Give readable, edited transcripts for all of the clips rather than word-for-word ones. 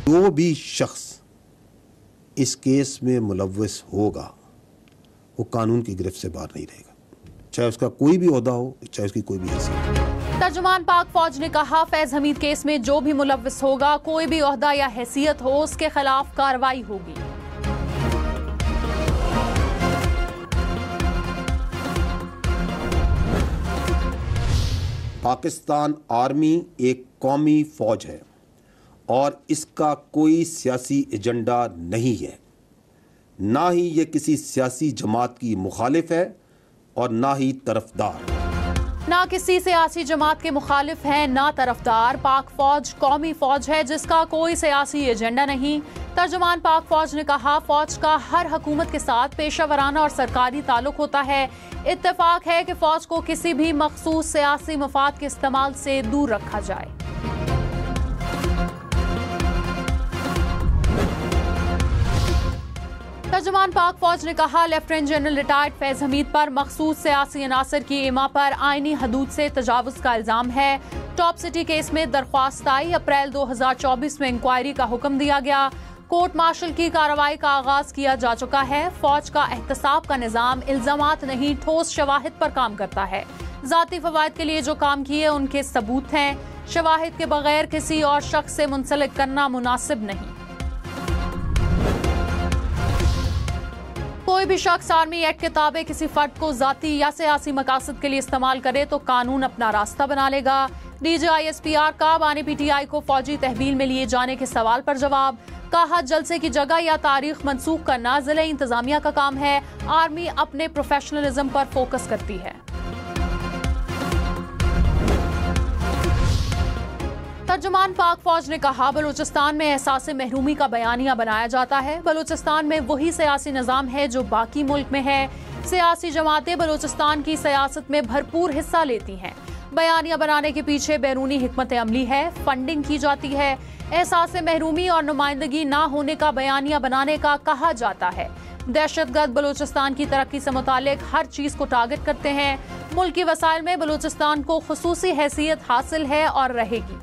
जो भी शख्स इस केस में मुलव्वस होगा वो कानून की गिरफ्त से बाहर नहीं रहेगा, चाहे उसका कोई भी ओहदा हो, चाहे उसकी कोई भी हैसियत हो। तर्जुमान पाक फौज ने कहा, फैज हमीद केस में जो भी मुलव्वस होगा, कोई भी ओहदा या हैसियत हो, उसके खिलाफ कार्रवाई होगी। पाकिस्तान आर्मी एक कौमी फौज है और इसका कोई सियासी एजेंडा नहीं है, ना ही ये किसी सियासी जमात की मुखालिफ है और ना ही तरफदार। ना किसी सियासी जमात के मुखालिफ हैं, ना तरफदार। पाक फौज कौमी फौज है जिसका कोई सियासी एजेंडा नहीं। तर्जुमान पाक फौज ने कहा, फौज का हर हुकूमत के साथ पेशा वराना और सरकारी ताल्लुक होता है। इत्तेफाक है कि फौज को किसी भी मखसूस सियासी मफाद के इस्तेमाल से दूर रखा जाए। तर्जुमान पाक फौज ने कहा, lieutenant general retired Faiz Hamid पर मखसूस सियासी अनासर की इमा पर आईनी हदूद से तजावुज का इल्जाम है। टॉप सिटी केस में दरख्वास्त आई। अप्रैल 2024 में इंक्वायरी का हुक्म दिया गया। कोर्ट मार्शल की कार्रवाई का आगाज किया जा चुका है। फौज का एहतसाब का निजाम इल्जामात नहीं, ठोस शवाहिद पर काम करता है। जाती फवायद के लिए जो काम किए उनके सबूत हैं। शवाहिद के बगैर किसी और शख्स से मुंसलिक करना मुनासिब नहीं। कोई भी शख्स आर्मी एक्ट के ताबे किसी फर्द को जाती या सियासी मकासद के लिए इस्तेमाल करे तो कानून अपना रास्ता बना लेगा। DGISPR का बानी PTI को फौजी तहवील में लिए जाने के सवाल पर जवाब। कहा, जलसे की जगह या तारीख मनसूख करना जिले इंतजामिया का काम है। आर्मी अपने प्रोफेशनलिज्म पर फोकस करती है। तर्जुमान पाक फौज ने कहा, बलूचिस्तान में एहसास महरूमी का बयानिया बनाया जाता है। बलूचिस्तान में वही सियासी निज़ाम है जो बाकी मुल्क में है। सियासी जमातें बलूचिस्तान की सियासत में भरपूर हिस्सा लेती हैं। बयानिया बनाने के पीछे बैरूनी हिकमत अमली है, फंडिंग की जाती है। एहसास महरूमी और नुमाइंदगी ना होने का बयानिया बनाने का कहा जाता है। दहशतगर्द बलूचिस्तान की तरक्की से मुतालिक हर चीज को टारगेट करते हैं। मुल्की वसाइल में बलूचिस्तान को खुसूसी हैसियत हासिल है और रहेगी।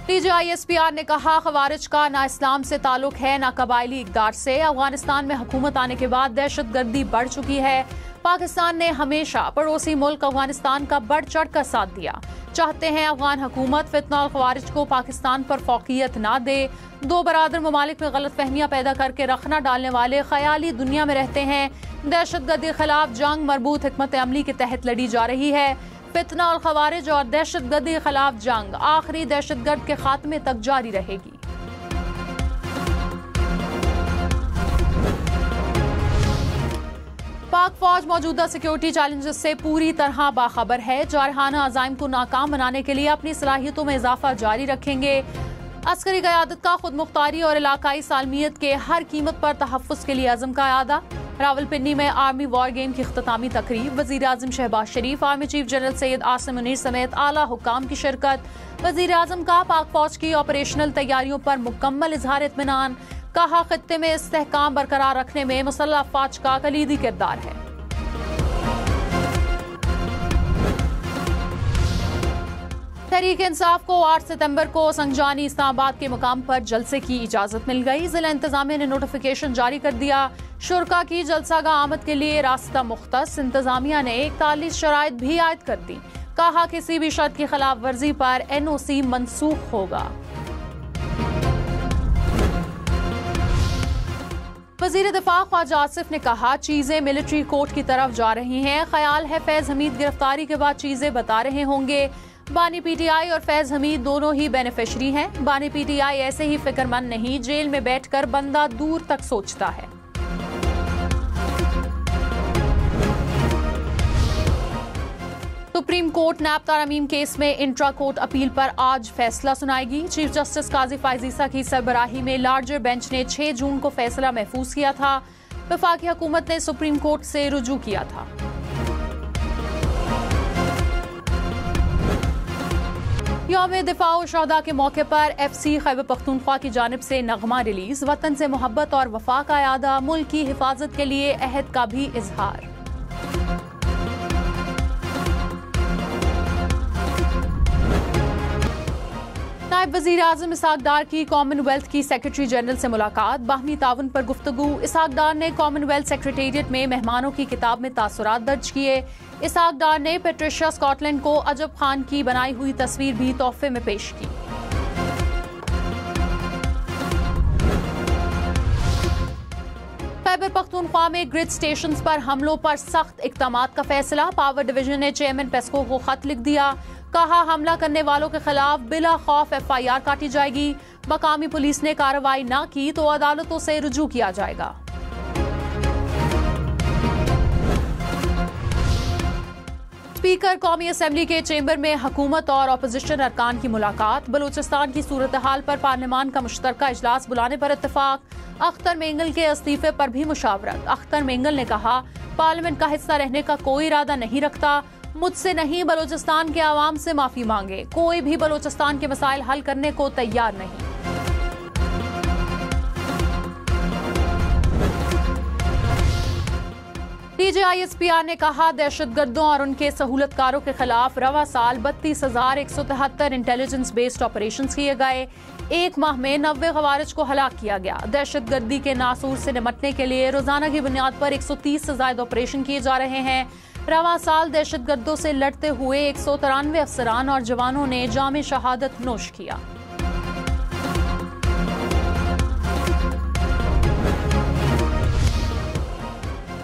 DGISPR ने कहा, खवारिज का ना इस्लाम से ताल्लुक है ना कबायली इक़दार से। अफगानिस्तान में हुकूमत आने के बाद दहशतगर्दी बढ़ चुकी है। पाकिस्तान ने हमेशा पड़ोसी मुल्क अफगानिस्तान का बढ़ चढ़ कर साथ दिया। चाहते हैं अफगान हुकूमत फितना और खवारिज को पाकिस्तान पर फौकियत ना दे। दो बरादर ममालिक में गलत फहमियाँ पैदा करके रखना डालने वाले ख्याली दुनिया में रहते हैं। दहशतगर्दी के खिलाफ जंग मरबूत हिकमत अमली के तहत लड़ी जा रही है। फितना और खवारिज और दहशतगर्दी के खिलाफ जंग आखिरी दहशतगर्द के खात्मे तक जारी रहेगी। पाक फौज मौजूदा सिक्योरिटी चैलेंजेस से पूरी तरह बाखबर है। जारहाना अज़ाइम को नाकाम बनाने के लिए अपनी सलाहियतों में इजाफा जारी रखेंगे। अस्करी क़यादत का खुद मुख्तारी और इलाकाई सालमियत के हर कीमत पर तहफ़्फ़ुज़ के लिए अज़म का अदा। रावलपिंडी में आर्मी वॉर गेम की इख्तितामी तकरीब। वज़ीर आज़म Shehbaz Sharif, army chief general Syed Asim Munir समेत आला हुक्काम की शिरकत। वज़ीर आज़म का पाक फौज की ऑपरेशनल तैयारियों पर मुकम्मल इज़हार इत्मीनान। कहा, खित्ते में इस्तेहकाम बरकरार रखने में मुसल्लह अफ़वाज का कलीदी किरदार है। तहरीक इंसाफ को 8 सितंबर को संगजानी इस्लामाबाद के मुकाम पर जलसे की इजाजत मिल गई। जिला इंतजामिया ने नोटिफिकेशन जारी कर दिया। शुरका की जलसागाह आमद के लिए रास्ता मुख्तस। इंतजामिया ने 41 शराइत भी आयद कर दी। कहा, किसी भी शर्त की खिलाफ वर्जी पर NOC मनसूख होगा। वज़ीर दिफा ख्वाजा आसिफ ने कहा, चीजें मिलिट्री कोर्ट की तरफ जा रही हैं। ख्याल है फैज हमीद गिरफ्तारी के बाद चीजें बता रहे होंगे। बानी PTI और फैज हमीद दोनों ही बेनिफिशरी हैं। बानी PTI ऐसे ही फिक्रमंद नहीं, जेल में बैठकर बंदा दूर तक सोचता है। सुप्रीम कोर्ट नैब तरमीम केस में इंट्रा कोर्ट अपील पर आज फैसला सुनाएगी। चीफ जस्टिस काजी फायजीसा की सरबराही में लार्जर बेंच ने 6 जून को फैसला महफूज किया था। वफाकी हुकूमत ने सुप्रीम कोर्ट से रुजू किया था। यौम दिफा व शहदा के मौके पर FC खैबर पख्तूनख्वा की जानिब से नगमा रिलीज। वतन से मोहब्बत और वफा का यादा, मुल्क की हिफाजत के लिए अहद का भी इजहार। नायब वजीर आजम इसहाक डार की कॉमनवेल्थ की सेक्रेटरी जनरल से मुलाकात, बाहमी ताउन पर गुफ्तगू। इसहाक डार ने कॉमनवेल्थ सेक्रेटेरिएट में मेहमानों की किताब में तासुरात दर्ज किए। इसहाक डार ने पेट्रिशिया स्कॉटलैंड को अजब खान की बनाई हुई तस्वीर भी तोहफे में पेश की। खैबर पख्तूनख्वा में ग्रिड स्टेशंस पर हमलों पर सख्त इक़दामात का फैसला। पावर डिवीजन ने चेयरमैन पेस्को को खत लिख दिया, कहा हमला करने वालों के खिलाफ बिला खौफ FIR काटी जाएगी। मकामी पुलिस ने कार्रवाई न की तो अदालतों से रुजू किया जाएगा। स्पीकर कौमी असेंबली के चेंबर में हुकूमत और अपोजिशन अरकान की मुलाकात। बलूचिस्तान की सूरत हाल पर पार्लियामान का मुश्तरका इजलास बुलाने पर इत्तेफाक। अख्तर मेंगल के इस्तीफे पर भी मुशावरत। अख्तर मेंगल ने कहा पार्लियामेंट का हिस्सा रहने का कोई इरादा नहीं रखता, मुझसे नहीं बलूचिस्तान के आवाम से माफी मांगे। कोई भी बलूचिस्तान के मसाइल हल करने को तैयार नहीं। DGISPR ने कहा दहशतगर्दों और उनके सहूलतकारों के खिलाफ रवा साल 32,173 इंटेलिजेंस बेस्ड ऑपरेशन किए गए। एक माह में 90 खवारिज को हलाक किया गया। दहशतगर्दी के नासूर से निपटने के लिए रोजाना की बुनियाद पर 130 से ज्यादा ऑपरेशन किए जा रहे हैं। रवा साल दहशतगर्दों से लड़ते हुए 193 अफसरान और जवानों ने जामे शहादत नोश किया।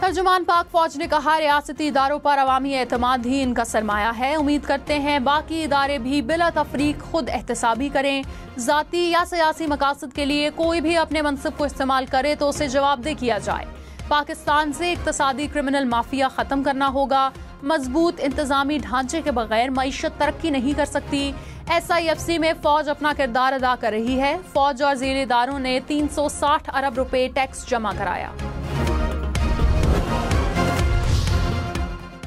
तर्जुमान पाक फौज ने कहा रियासती इदारों पर अवामी एतमाद ही इनका सरमाया है। उम्मीद करते हैं बाकी इदारे भी बिला तफरीक खुद एहतसाबी करें। जाती या सियासी मकासद के लिए कोई भी अपने मनसब को इस्तेमाल करे तो उसे जवाबदेह किया जाए। पाकिस्तान से इक्तसादी क्रिमिनल माफिया खत्म करना होगा। मजबूत इंतजामी ढांचे के बगैर मईशत तरक्की नहीं कर सकती। SIFC में फौज अपना किरदार अदा कर रही है। फौज और ज़ेल इदारों ने 360 अरब रुपए टैक्स जमा कराया।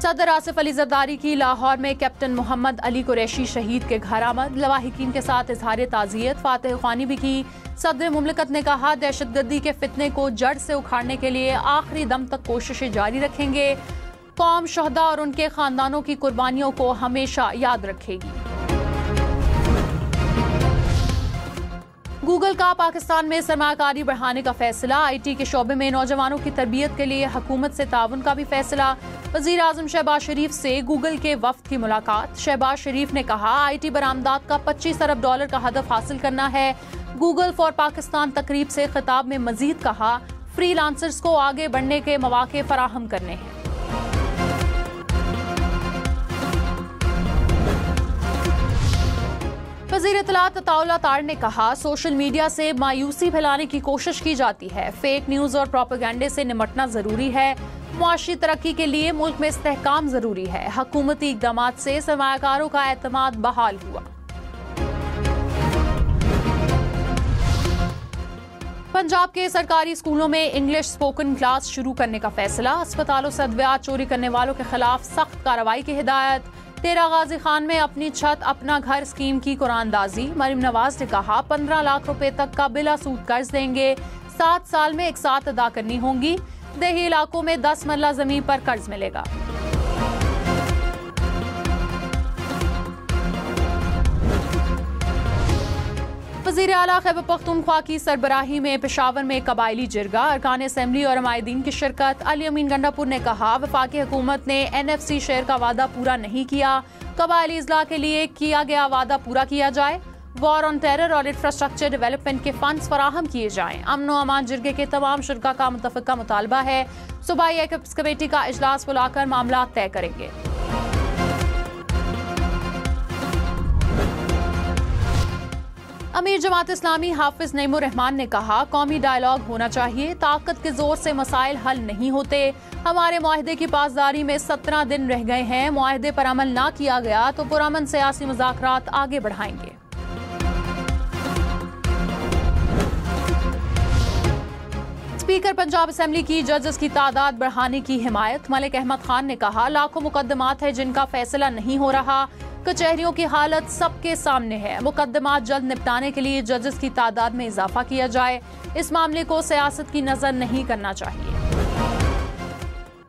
सदर आसिफ अली जरदारी की लाहौर में कैप्टन मोहम्मद अली कुरैशी शहीद के घर आमद। लवाहिकीन के साथ इजहार ताज़ियत फातह ख्वानी भी की। सदर मुमलिकत ने कहा दहशतगर्दी के फितने को जड़ से उखाड़ने के लिए आखिरी दम तक कोशिशें जारी रखेंगे। कौम शहदा और उनके खानदानों की कुर्बानियों को हमेशा याद रखेगी। गूगल का पाकिस्तान में सरमायाकारी बढ़ाने का फैसला। IT के शोबे में नौजवानों की तरबियत के लिए हुकूमत से ताउन का भी फैसला। वजीर आजम शहबाज शरीफ से गूगल के वफ्द की मुलाकात। शहबाज शरीफ ने कहा IT बरामदात का $25 अरब का हदफ हासिल करना है। गूगल फॉर पाकिस्तान तकरीब से खिताब में मजीद कहा फ्रीलांसर्स को आगे बढ़ने के मौके फराहम करने हैं। वज़ीर इत्तलात अताउल्लाह तार ने कहा सोशल मीडिया से मायूसी फैलाने की कोशिश की जाती है। फेक न्यूज और प्रोपेगेंडे से निपटना जरूरी है। मुआशी तरक्की के लिए मुल्क में इस्तेहकाम जरूरी है। हुकूमती इक़दामात से सरमायाकारों का एतमाद बहाल हुआ। पंजाब के सरकारी स्कूलों में इंग्लिश स्पोकन क्लास शुरू करने का फैसला। अस्पतालों से अद्वियात चोरी करने वालों के खिलाफ सख्त कार्रवाई की हिदायत। तेरा गाजी खान में अपनी छत अपना घर स्कीम की कुरानदाजी। मरीम नवाज ने कहा 15 लाख रुपए तक का बिला सूद कर्ज देंगे। 7 साल में एक साथ अदा करनी होंगी। देही इलाकों में 10 मरला जमीन पर कर्ज मिलेगा। वज़ीर आला खैबर पख्तूनख्वा की सरबराही में पेशावर में कबायली जिरगा। अरकान असेंबली और अमायदीन की शिरकत। अली अमीन गंडापुर ने कहा वफाकी हुकूमत ने NFC शेयर का वादा पूरा नहीं किया। कबायली इजला के लिए किया गया वादा पूरा किया जाए। वॉर ऑन टेरर और इंफ्रास्ट्रक्चर डेवलपमेंट के फंड्स फराहम किए जाएं। अमन व अमान जिरगे के तमाम शुरका का मुतफ़िका मुतालबा है। सूबाई एक्स कमेटी का इजलास बुलाकर मामला तय करेंगे। अमीर जमात इस्लामी हाफिज नईमुर रहमान ने कहा कौमी डायलॉग होना चाहिए। ताकत के जोर से मसाइल हल नहीं होते। हमारे मुआहदे की पासदारी में 17 दिन रह गए हैं। मुआहदे पर अमल ना किया गया तो पुरअमन सियासी मुज़ाकरात आगे बढ़ाएंगे। स्पीकर पंजाब असेंबली की जजेस की तादाद बढ़ाने की हिमायत। मलिक अहमद खान ने कहा लाखों मुकदमात है जिनका फैसला नहीं हो रहा। कचहरियों की हालत सबके सामने है। मुकदमात जल्द निपटाने के लिए जजेस की तादाद में इजाफा किया जाए। इस मामले को सियासत की नजर नहीं करना चाहिए।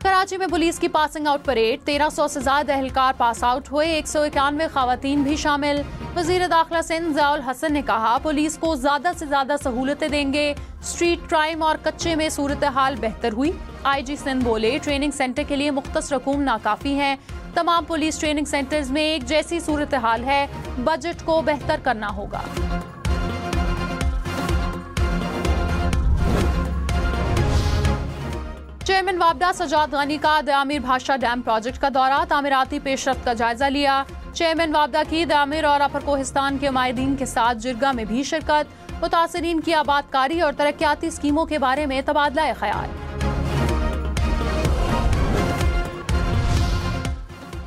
कराची में पुलिस की पासिंग आउट परेड, 1300 से ज्यादा एहलकार पास आउट हुए, 191 खवातीन भी शामिल। वजीर दाखिला सिंध ज़ियाउल हसन ने कहा, पुलिस को ज्यादा से ज्यादा सहूलतें देंगे। स्ट्रीट क्राइम और कच्चे में सूरत हाल बेहतर हुई। IG सिंध बोले, ट्रेनिंग सेंटर के लिए मुख्तस रकूम नाकाफी हैं। तमाम पुलिस ट्रेनिंग सेंटर्स में एक जैसी सूरत हाल है, बजट को बेहतर करना होगा। चेयरमैन वाबडा सजाद गनी का दामिर भाषा डैम प्रोजेक्ट का दौरा, तामीराती पेशरफ्त का जायजा लिया। चेयरमैन वाबडा की दामिर और अपर कोहिस्तान के माहिदीन के साथ जिरगा में भी शिरकत, मुतासिरीन की आबादकारी और तरक्याती स्कीमों के बारे में तबादला ख्याल।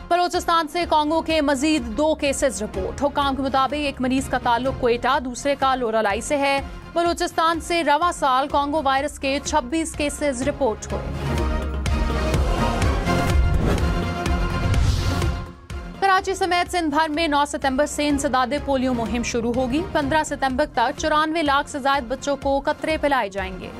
बलोचिस्तान से कांगो के मजीद 2 केसेस रिपोर्ट। हुकाम के मुताबिक एक मरीज का ताल्लुक क्वेटा, दूसरे का लोरालाई से है। बलूचिस्तान से रवा साल कांगो वायरस के 26 केसेस रिपोर्ट हुए। कराची समेत सिंध भर में 9 सितंबर से इंसदादे पोलियो मुहिम शुरू होगी। 15 सितंबर तक 94 लाख से ज्यादा बच्चों को कतरे पिलाए जाएंगे।